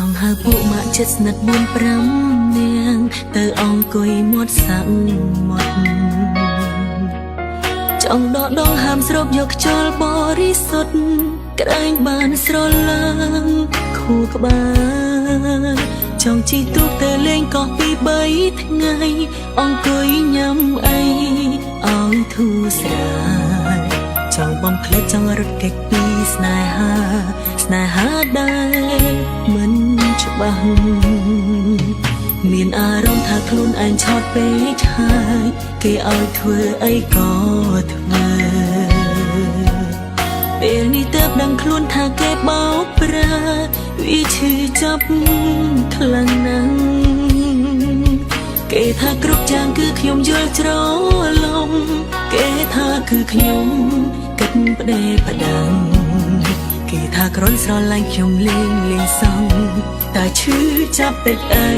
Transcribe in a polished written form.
ចង់ហៅពួកម៉ាក់ចិត្តស្និទ្ធ4-5នាងទៅអង្គុយមាត់សាក់មាត់ចង់ដកដងហាមស្រូបយកខ្យល់បរិសុទ្ធក្រែងបានស្រឡាងខួរក្បាលចង់ជីទូកទៅលេងកោះពី3ថ្ងៃអង្គុយញ៉ាំអីឲ្យធូរស្រាលចង់បំភ្លេចចង់រត់គេចពីស្នេហាដែលមិនច្បាស់មានអារម្មណ៍ថាខ្លួនឯងឆោតពេកហើយគេឲ្យធ្វើអីក៏ធ្វើពេលនេះទើបដឹងខ្លួនថាគេបោកប្រាវាឈឺចាប់ខ្លាំងណាស់គេថាគ្រប់យ៉ាងគឺខ្ញុំយល់ច្រឡំគេថាគឺខ្ញុំគិតផ្ដេផ្ដាំគេថាគ្រាន់ស្រឡាញ់ខ្ញុំលេងសងតែឈឺចាប់ពេកអី